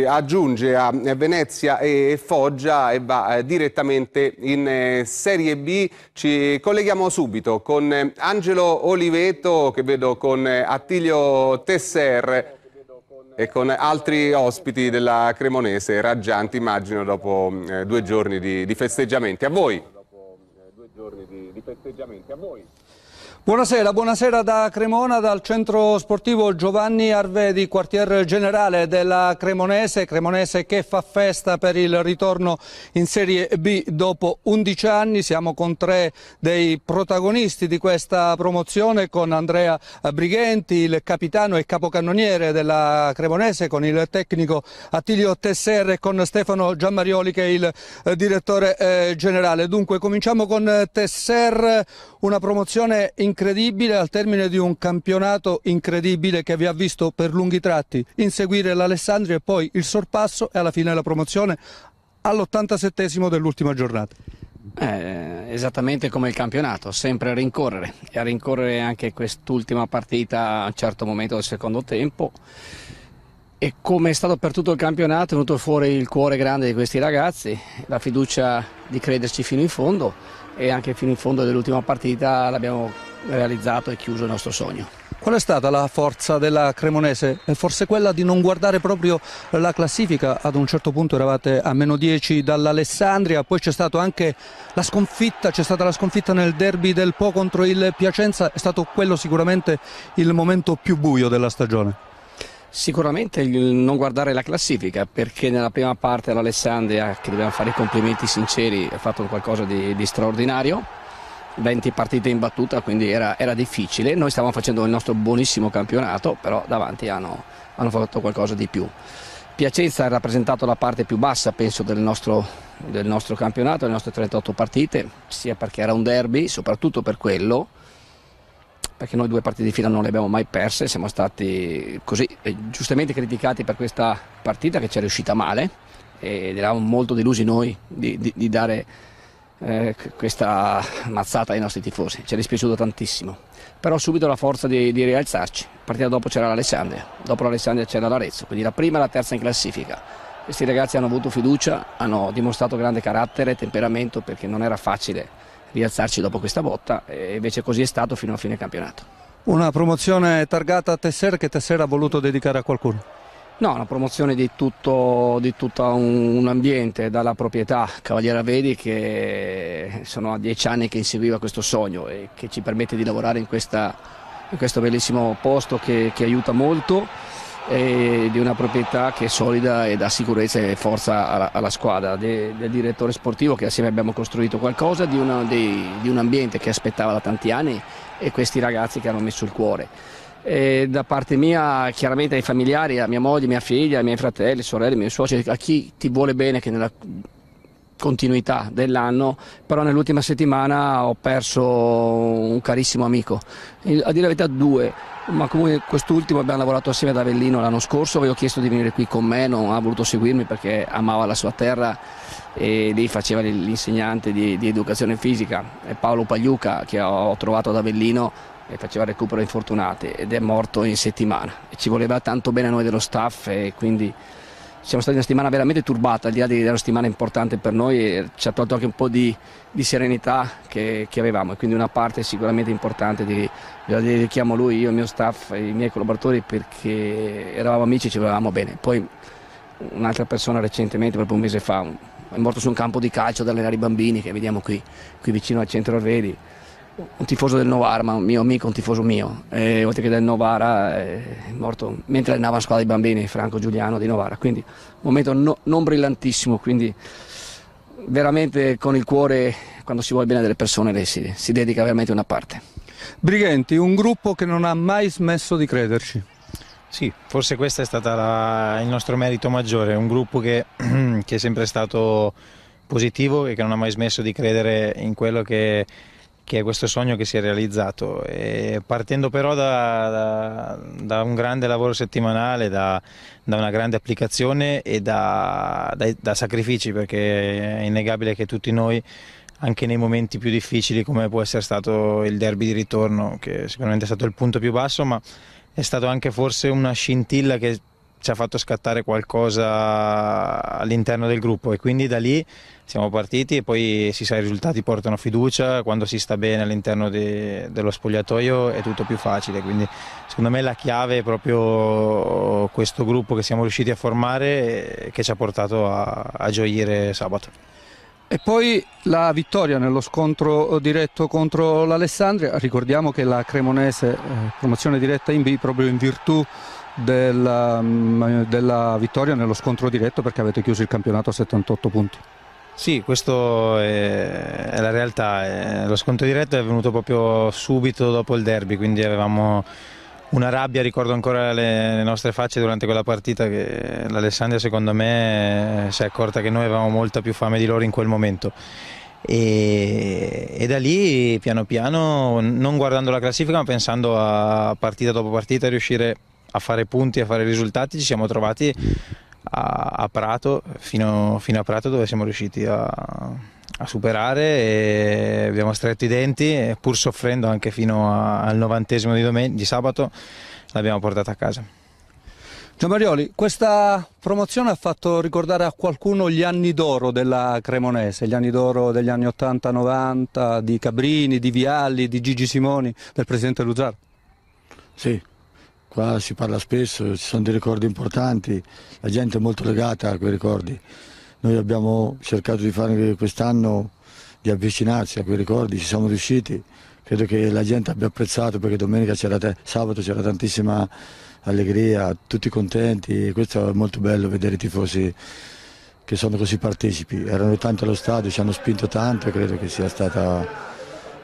Aggiunge a Venezia e Foggia e va direttamente in Serie B. Ci colleghiamo subito con Angelo Oliveto, che vedo con Attilio Tesser e con altri ospiti della Cremonese, raggianti immagino dopo 2 giorni di festeggiamenti. A voi. Buonasera, buonasera da Cremona, dal centro sportivo Giovanni Arvedi, quartier generale della Cremonese che fa festa per il ritorno in Serie B dopo 11 anni. Siamo con 3 dei protagonisti di questa promozione, con Andrea Brighenti, il capitano e capocannoniere della Cremonese, con il tecnico Attilio Tesser e con Stefano Giammarioli che è il direttore generale. Dunque cominciamo con Tesser, una promozione incredibile al termine di un campionato incredibile che vi ha visto per lunghi tratti inseguire l'Alessandria e poi il sorpasso e alla fine la promozione all'87esimo dell'ultima giornata. Esattamente come il campionato, sempre a rincorrere, e a rincorrere anche quest'ultima partita a un certo momento del secondo tempo. E come è stato per tutto il campionato è venuto fuori il cuore grande di questi ragazzi, la fiducia di crederci fino in fondo, e anche fino in fondo dell'ultima partita l'abbiamo realizzato e chiuso il nostro sogno. Qual è stata la forza della Cremonese? Forse quella di non guardare proprio la classifica. Ad un certo punto eravate a -10 dall'Alessandria, poi c'è stata anche la sconfitta, nel derby del Po contro il Piacenza. È stato quello sicuramente il momento più buio della stagione. Sicuramente il non guardare la classifica, perché nella prima parte l'Alessandria, che dobbiamo fare i complimenti sinceri, ha fatto qualcosa di straordinario, 20 partite in battuta, quindi era difficile. Noi stavamo facendo il nostro buonissimo campionato, però davanti hanno fatto qualcosa di più. Piacenza ha rappresentato la parte più bassa, penso, del nostro campionato, le nostre 38 partite, sia perché era un derby, soprattutto per quello, perché noi 2 partite di fila non le abbiamo mai perse, siamo stati così giustamente criticati per questa partita che ci è riuscita male, ed eravamo molto delusi noi di dare questa mazzata ai nostri tifosi. Ci è dispiaciuto tantissimo, però subito la forza di rialzarci. La partita dopo c'era l'Alessandria, dopo l'Alessandria c'era l'Arezzo, quindi la prima e la terza in classifica. Questi ragazzi hanno avuto fiducia, hanno dimostrato grande carattere e temperamento, perché non era facile rialzarci dopo questa botta, e invece così è stato fino a fine campionato. Una promozione targata a Tesser, che Tesser ha voluto dedicare a qualcuno? No, una promozione di tutto un ambiente, dalla proprietà Cavaliere Arvedi, che sono a 10 anni che inseguiva questo sogno e che ci permette di lavorare in questo bellissimo posto che aiuta molto, e di una proprietà che è solida e dà sicurezza e forza alla squadra, del direttore sportivo, che assieme abbiamo costruito qualcosa, di un ambiente che aspettava da tanti anni, e questi ragazzi che hanno messo il cuore. E da parte mia, chiaramente ai familiari, a mia moglie, mia figlia, ai miei fratelli, sorelle, ai miei suoceri, a chi ti vuole bene, che nella continuità dell'anno, però nell'ultima settimana ho perso un carissimo amico, a dire la verità 2, ma comunque quest'ultimo abbiamo lavorato assieme ad Avellino l'anno scorso, avevo chiesto di venire qui con me, non ha voluto seguirmi perché amava la sua terra e lì faceva l'insegnante di educazione fisica, e Paolo Pagliuca, che ho trovato ad Avellino e faceva recupero infortunati, ed è morto in settimana, e ci voleva tanto bene a noi dello staff, e quindi siamo stati una settimana veramente turbata, al di là di una settimana importante per noi, e ci ha tolto anche un po' di serenità che avevamo, e quindi una parte sicuramente importante la dedichiamo a lui, io, il mio staff e i miei collaboratori, perché eravamo amici e ci volevamo bene. Poi un'altra persona recentemente, proprio un mese fa, è morto su un campo di calcio ad allenare i bambini, che vediamo qui vicino al centro Arvedi, un tifoso del Novara, ma un mio amico, un tifoso mio, oltre che del Novara, è morto mentre allenava la squadra dei bambini, Franco Giuliano di Novara, quindi un momento non brillantissimo, quindi veramente con il cuore, quando si vuole bene delle persone, si dedica veramente una parte. Brighenti, un gruppo che non ha mai smesso di crederci. Sì, forse questo è stato il nostro merito maggiore, un gruppo che è sempre stato positivo e che non ha mai smesso di credere in quello che è questo sogno che si è realizzato, e partendo però da un grande lavoro settimanale, da una grande applicazione e da sacrifici, perché è innegabile che tutti noi, anche nei momenti più difficili come può essere stato il derby di ritorno, che sicuramente è stato il punto più basso, ma è stato anche forse una scintilla che ci ha fatto scattare qualcosa all'interno del gruppo, e quindi da lì siamo partiti, e poi si sa, i risultati portano fiducia, quando si sta bene all'interno dello spogliatoio è tutto più facile, quindi secondo me la chiave è proprio questo gruppo che siamo riusciti a formare e che ci ha portato a gioire sabato. E poi la vittoria nello scontro diretto contro l'Alessandria. Ricordiamo che la Cremonese promozione diretta in B proprio in virtù della vittoria nello scontro diretto, perché avete chiuso il campionato a 78 punti. Sì, questo è la realtà. Lo scontro diretto è venuto proprio subito dopo il derby, quindi avevamo una rabbia, ricordo ancora le nostre facce durante quella partita, che l'Alessandria secondo me si è accorta che noi avevamo molta più fame di loro in quel momento, e da lì piano piano, non guardando la classifica ma pensando a partita dopo partita riuscire a fare punti, a fare risultati, ci siamo trovati a Prato, fino a Prato, dove siamo riusciti a superare, e abbiamo stretto i denti, pur soffrendo anche fino al 90° di sabato, l'abbiamo portata a casa. Gianmarioli, questa promozione ha fatto ricordare a qualcuno gli anni d'oro della Cremonese, gli anni d'oro degli anni 80-90, di Cabrini, di Vialli, di Gigi Simoni, del presidente Luzzaro? Sì, qua si parla spesso, ci sono dei ricordi importanti, la gente è molto legata a quei ricordi. Noi abbiamo cercato di fare quest'anno, di avvicinarsi a quei ricordi, ci siamo riusciti. Credo che la gente abbia apprezzato, perché sabato c'era tantissima allegria, tutti contenti, e questo è molto bello, vedere i tifosi che sono così partecipi. Erano tanti allo stadio, ci hanno spinto tanto, e credo che sia stata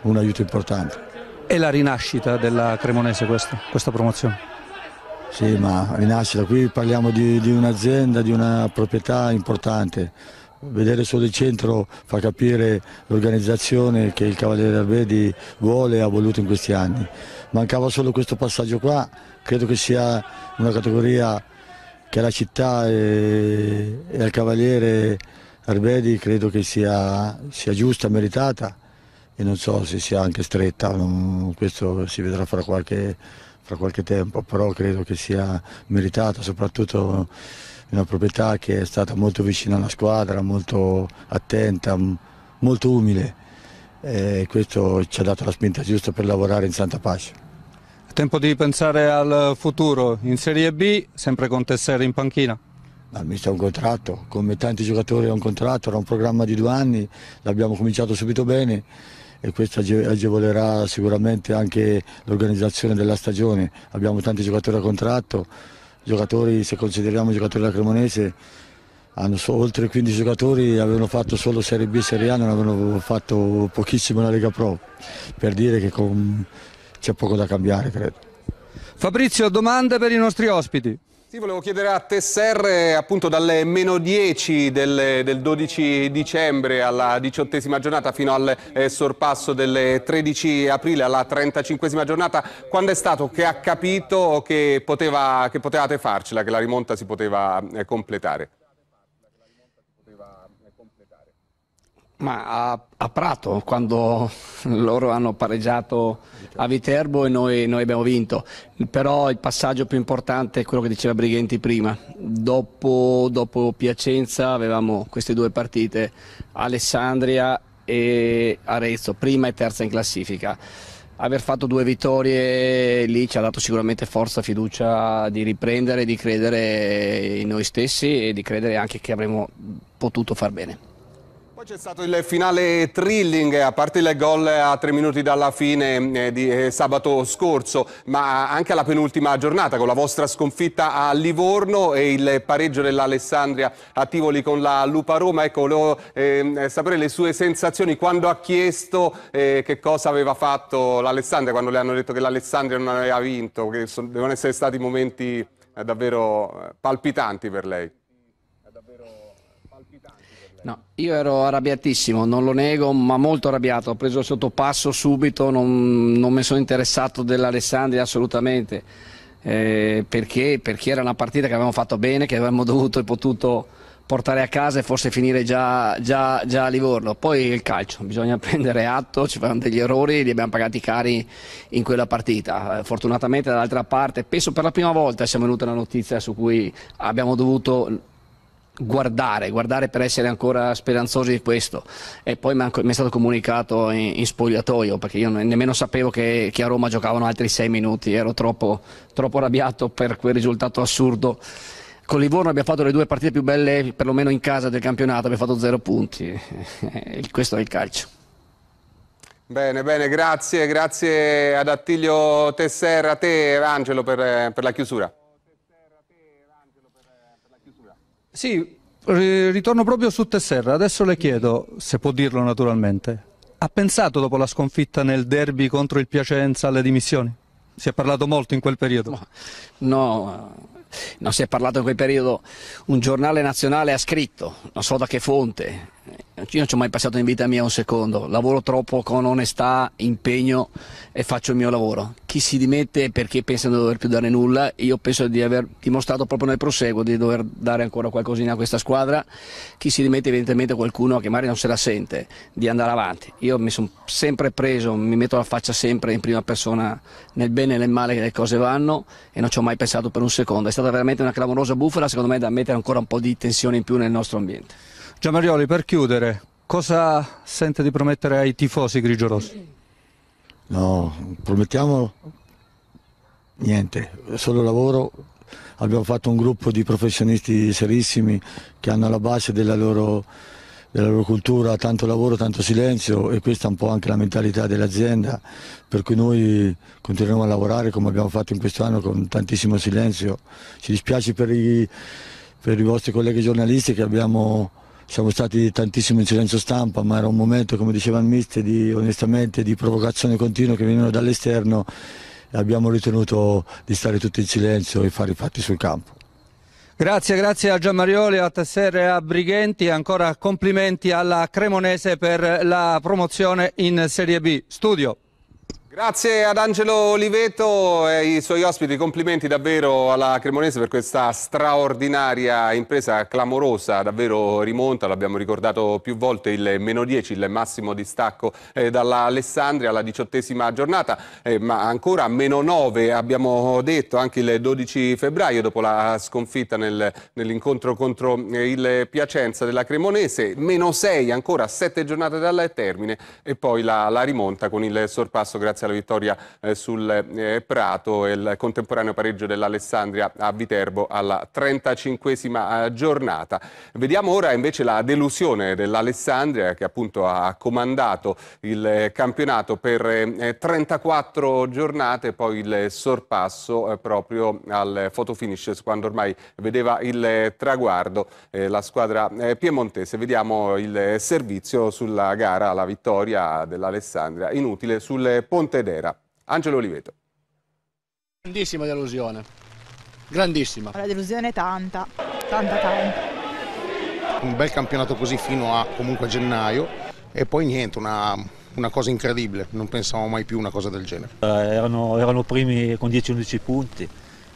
un aiuto importante. È la rinascita della Cremonese questa promozione? Sì, ma rinascita, qui parliamo di un'azienda, di una proprietà importante. Vedere solo il centro fa capire l'organizzazione che il Cavaliere Arvedi vuole e ha voluto in questi anni. Mancava solo questo passaggio qua, credo che sia una categoria che alla città e al Cavaliere Arvedi credo che sia giusta, meritata, e non so se sia anche stretta, questo si vedrà fra qualche tempo, però credo che sia meritata, soprattutto una proprietà che è stata molto vicina alla squadra, molto attenta, molto umile, e questo ci ha dato la spinta giusta per lavorare in santa pace. È tempo di pensare al futuro, in Serie B, sempre con Tessera in panchina? Il mister ha un contratto, come tanti giocatori ha un contratto, era un programma di 2 anni, l'abbiamo cominciato subito bene, e questo agevolerà sicuramente anche l'organizzazione della stagione. Abbiamo tanti giocatori a contratto, se consideriamo i giocatori della Cremonese, oltre 15 giocatori avevano fatto solo Serie B e Serie A, non avevano fatto pochissimo la Lega Pro, per dire che c'è poco da cambiare, credo. Fabrizio, domande per i nostri ospiti? Sì, volevo chiedere a Tesser, appunto dalle -10 del 12 dicembre alla 18ª giornata fino al sorpasso del 13 aprile alla 35ª giornata, quando è stato che ha capito che potevate farcela, che la rimonta si poteva completare? Ma a Prato, quando loro hanno pareggiato a Viterbo e noi abbiamo vinto, però il passaggio più importante è quello che diceva Brighenti prima. Dopo Piacenza avevamo queste 2 partite, Alessandria e Arezzo, prima e terza in classifica. Aver fatto 2 vittorie lì ci ha dato sicuramente forza, fiducia di riprendere, di credere in noi stessi e di credere anche che avremmo potuto far bene. Poi c'è stato il finale thrilling, a parte il gol a 3 minuti dalla fine di sabato scorso, ma anche alla penultima giornata con la vostra sconfitta a Livorno e il pareggio dell'Alessandria a Tivoli con la Lupa Roma. Ecco, volevo sapere le sue sensazioni quando ha chiesto che cosa aveva fatto l'Alessandria, quando le hanno detto che l'Alessandria non aveva vinto, che devono essere stati momenti davvero palpitanti per lei. No, io ero arrabbiatissimo, non lo nego, ma molto arrabbiato. Ho preso il sottopasso subito, non mi sono interessato dell'Alessandria assolutamente, perché era una partita che avevamo fatto bene, che avremmo dovuto e potuto portare a casa e forse finire già a Livorno. Poi il calcio, bisogna prendere atto, ci fanno degli errori, li abbiamo pagati cari in quella partita. Fortunatamente dall'altra parte, penso per la prima volta siamo venuti a una notizia su cui abbiamo dovuto guardare per essere ancora speranzosi di questo, e poi mi è stato comunicato in spogliatoio, perché io nemmeno sapevo che a Roma giocavano altri 6 minuti, ero troppo arrabbiato per quel risultato assurdo. Con Livorno abbiamo fatto le 2 partite più belle, perlomeno in casa, del campionato, abbiamo fatto 0 punti. Questo è il calcio. Bene, grazie ad Attilio Tesserra, a te Angelo per la chiusura. Sì, ritorno proprio su Tesserra. Adesso le chiedo, se può dirlo naturalmente, ha pensato dopo la sconfitta nel derby contro il Piacenza alle dimissioni? Si è parlato molto in quel periodo? No, non si è parlato in quel periodo. Un giornale nazionale ha scritto, non so da che fonte, io non ci ho mai passato in vita mia un secondo, lavoro troppo con onestà, impegno e faccio il mio lavoro. Chi si dimette perché pensa di non dover più dare nulla, io penso di aver dimostrato proprio nel proseguo di dover dare ancora qualcosina a questa squadra. Chi si dimette evidentemente qualcuno che magari non se la sente di andare avanti. Io mi sono sempre preso, mi metto la faccia sempre in prima persona nel bene e nel male che le cose vanno, e non ci ho mai pensato per un secondo. È stata veramente una clamorosa bufala, secondo me, da mettere ancora un po' di tensione in più nel nostro ambiente. Gianmarioli, per chiudere, cosa sente di promettere ai tifosi grigiorossi? No, promettiamo niente, solo lavoro. Abbiamo fatto un gruppo di professionisti serissimi che hanno alla base della loro cultura tanto lavoro, tanto silenzio, e questa è un po' anche la mentalità dell'azienda, per cui noi continueremo a lavorare come abbiamo fatto in questo anno con tantissimo silenzio. Ci dispiace per i vostri colleghi giornalisti che siamo stati tantissimo in silenzio stampa, ma era un momento, come diceva il mister, onestamente di provocazione continua che venivano dall'esterno, e abbiamo ritenuto di stare tutti in silenzio e fare i fatti sul campo. Grazie a Gianmarioli, a Tesserra e a Brighenti, e ancora complimenti alla Cremonese per la promozione in Serie B. Studio. Grazie ad Angelo Oliveto e ai suoi ospiti, complimenti davvero alla Cremonese per questa straordinaria impresa, clamorosa, davvero rimonta, l'abbiamo ricordato più volte, il -10, il massimo distacco dalla Alessandria alla 18ª giornata, ma ancora -9 abbiamo detto anche il 12 febbraio dopo la sconfitta nell'incontro contro il Piacenza della Cremonese, -6 ancora 7 giornate dal termine, e poi la rimonta con il sorpasso grazie alla vittoria sul Prato e il contemporaneo pareggio dell'Alessandria a Viterbo alla 35ª giornata. Vediamo ora invece la delusione dell'Alessandria, che appunto ha comandato il campionato per 34 giornate, poi il sorpasso proprio al fotofinish, quando ormai vedeva il traguardo la squadra piemontese. Vediamo il servizio sulla gara, la vittoria dell'Alessandria inutile sul Pontedera. Angelo Oliveto. Grandissima delusione, grandissima. La delusione è tanta. Un bel campionato così fino a comunque gennaio, e poi niente, una cosa incredibile, non pensavamo mai più una cosa del genere. Erano primi con 10-11 punti,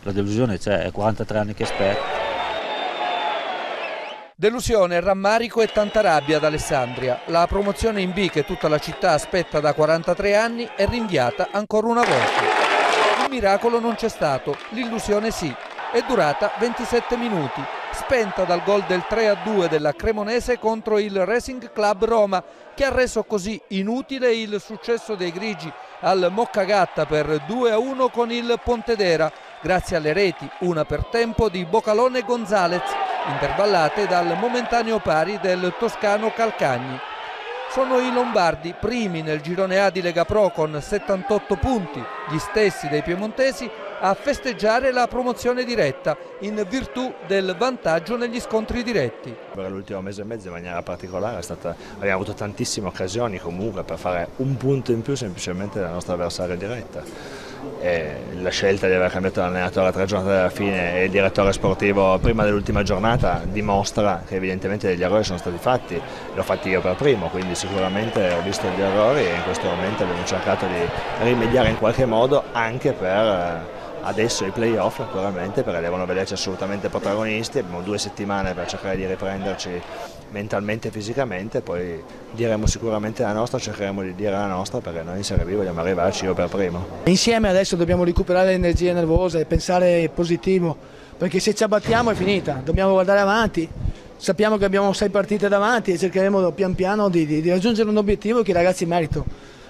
la delusione c'è, è 43 anni che aspetto. Delusione, rammarico e tanta rabbia ad Alessandria. La promozione in B, che tutta la città aspetta da 43 anni, è rinviata ancora una volta. Il miracolo non c'è stato, l'illusione sì. È durata 27 minuti, spenta dal gol del 3-2 della Cremonese contro il Racing Club Roma, che ha reso così inutile il successo dei grigi al Moccagatta per 2-1 con il Pontedera, grazie alle reti, una per tempo di Bocalone e Gonzalez, intervallate dal momentaneo pari del toscano Calcagni. Sono i lombardi primi nel girone A di Lega Pro con 78 punti, gli stessi dei piemontesi, a festeggiare la promozione diretta in virtù del vantaggio negli scontri diretti. Per l'ultimo mese e mezzo in maniera particolare abbiamo avuto tantissime occasioni comunque per fare un punto in più semplicemente della nostra avversaria diretta. E la scelta di aver cambiato l'allenatore a 3 giornate dalla fine e il direttore sportivo prima dell'ultima giornata dimostra che evidentemente degli errori sono stati fatti, l'ho fatti io per primo, quindi sicuramente ho visto gli errori e in questo momento abbiamo cercato di rimediare in qualche modo anche per adesso i playoff naturalmente, perché devono vederci assolutamente protagonisti. Abbiamo 2 settimane per cercare di riprenderci mentalmente e fisicamente, poi diremo sicuramente la nostra, cercheremo di dire la nostra, perché noi in Serie B vogliamo arrivarci, io per primo. Insieme adesso dobbiamo recuperare le energie nervose e pensare positivo, perché se ci abbattiamo è finita, dobbiamo guardare avanti. Sappiamo che abbiamo 6 partite davanti e cercheremo pian piano di raggiungere un obiettivo che i ragazzi meritano,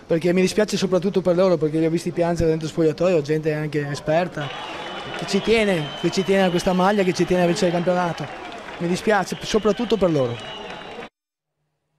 perché mi dispiace soprattutto per loro, perché li ho visti piangere dentro il spogliatoio, gente anche esperta, che ci tiene a questa maglia, che ci tiene a vincere il campionato. Mi dispiace soprattutto per loro.